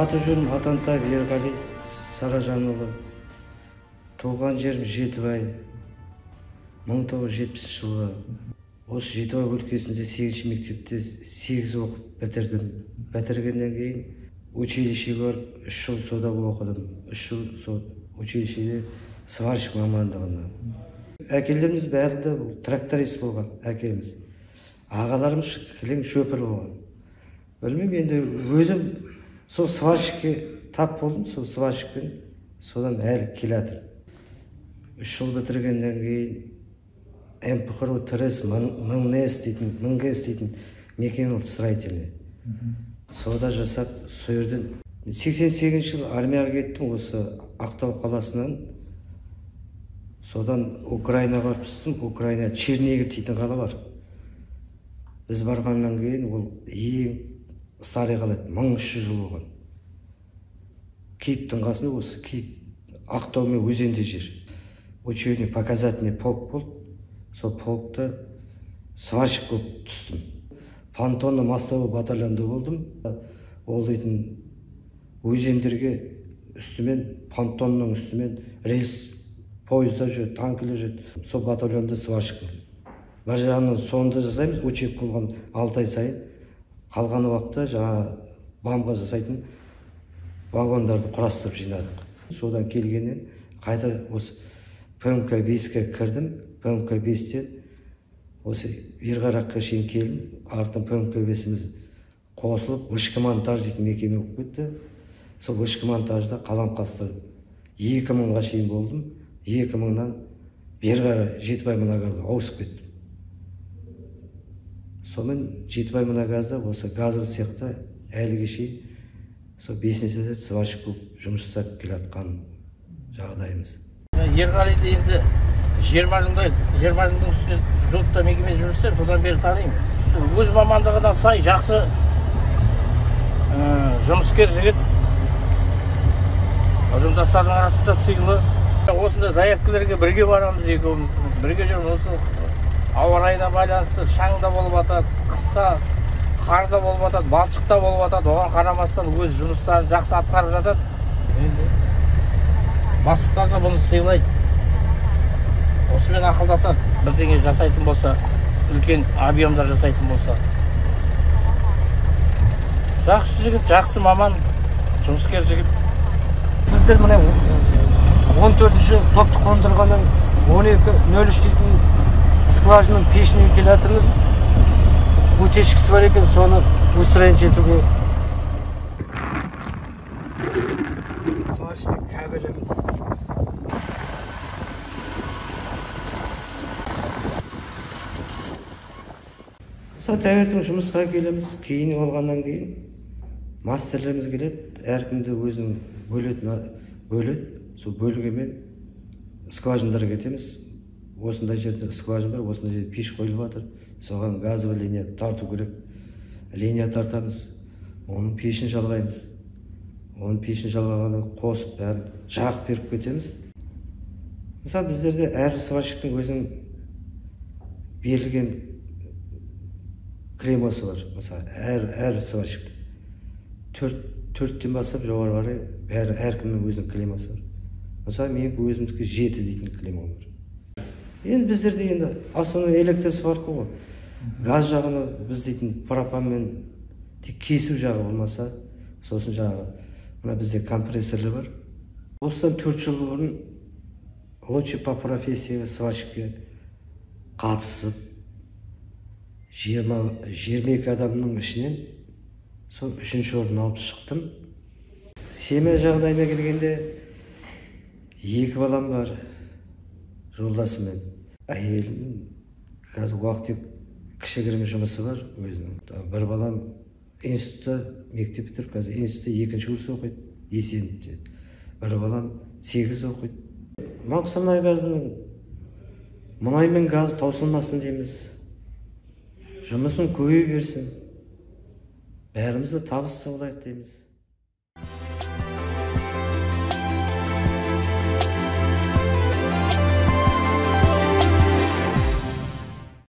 Аты-жөнім Атантаев Ерғали Саражанұлы. Туған жерім Жетібай. 1970 жылы. Осы Жетібай өлкесінде 8-ші мектепте 8 оқып бітірдім. Бітіргеннен кейін училищеге барып 3 жыл сода оқыдым. 3 жыл сол училищеде сварщик мамандығына. Әкелеріміз бәрі де тракторист болған, әкеміз. Ағаларымыз кілең шөпір болған. Білмеймін, енді өзім сол сварщикке тап болдым, сол сварщикпен содан әлі келатыр. 3 жыл бітіргеннен кейін МПХРУ ТРС МНГС дейтін мекеме болды, строительный. Сода жасап, сол жерден 88 жыл армияға кеттім, осы Ақтау қаласынан. Содан Украинаға барып түстім. Украина Чернигов дейтін қала бар. Біз барғаннан кейін ол ең старый қала, 1300 жыл болған. Киевтің қасында осы Киев, Ақтау мен өзенде жер. Учебный показательный полк болды. Сол полкта сварщик болып түстім. Понтонны мостовой батальонда болдым. Ол дейтін өзендерге үстімен, понтонның үстімен рельс поезда жүреді, танкілер жүреді. Сол батальонда сварщик болдым. Бір жағынан соңында жасаймыз, учеб болған 6 ай сайын. Қалған уақытта жаңа бамға жасайтын вагондарды құрастырып жинадық. Содан келгеннен қайта осы ПМК-5-ке кірдім. ПМК-5-тен осы Ерқараққа шейін келдім. Артын ПМК-5-іміз қосылып, вышка монтаж дейтін мекеме болып кетті. Сол вышка монтажда Қаламқаста 2000-ға шейін болдым. 2000-нан бері қарай Жетібай мұнайгазға ауысып кеттім. Сонымен Жетібай мұнайгазда осы газовый цехта әліге шейін сол 5-ші сварщик болып жұмыс жасап келатқан жағдайымыз. Ерғалиді енді 20 жылдың үстінде жуықта мекеме жұмыс істеп, содан бері танимын. Өз мамандығына сай жақсы жұмыскер жігіт. Ұжымдастардың арасында сыйлы. Осында заявкілерге бірге барамыз, екеуміз. Бірге жүрміз. Осы ауа райына байланысты шаңда болып атады, қыста, қарда болып атады, балшықта болып атады. Оған қарамастан өз жұмыстарын жақсы атқарып жатады. Енді бастықтарға бұны сыйлайды. Осымен ақылдасады, бірдеңе жасайтын болса, үлкен объемдар жасайтын болса. Жақсы жігіт, жақсы маман, жұмыскер жігіт. Біздер міне 14-ші топты қондырғаннан 12.03 дейтін скважинаның пешіне келатырмыз. Утечкасы бар екен, соны устранить етуге. Сварщик кабеліміз. Тәуертің жұмысқа келеміз, киініп алғаннан кейін мастерлеріміз келеді, әркімді өзінің бөледі, сол бөлгемен скважиндарға кетеміз. Осындай жерде скважин бар, осындай жерде пеш қойылып жатыр, соған газовый линия тарту керек. Линия тартамыз, оның пешін жалғаймыз. Оның пешін жалғағаннан қосып, бәрін жағып беріп кетеміз. Мысалы, біздерде әр сварщиктің өзінің берілген кремасы бар. Мысалы, әр сварщикті. 4-тен басып жоғары қарай бәрі әркімнің өзінің клемасы бар. Мысалы, менің өзімдікі 7 дейтін клема бар. Енді біздерде енді основной электросварка ғой. Газ жағыны біз дейтін пропанмен тек кесу жағы болмаса, сосын жағы мына бізде компрессорлы бар. Осыдан 4 жыл бұрын лучше по профессияға сварщикке қатысып 22 адамның ішінен сол 3-ші орын алып шықтым. Семья жағдайына келгенде 2 балам бар, жолдасымен. Әйелім қазір уақыт кішігірім жұмысы бар өзінің. Бір балам институтта мектеп бітіріп, қазір институтта 2-ші курс оқиды, Есенде. Бір балам 8 оқиды. Мақсат Мұнайгазының мұнай мен газ таусылмасын дейміз. Жұмысын көбейе берсін. Бәрімізді табыс саулайық дейміз.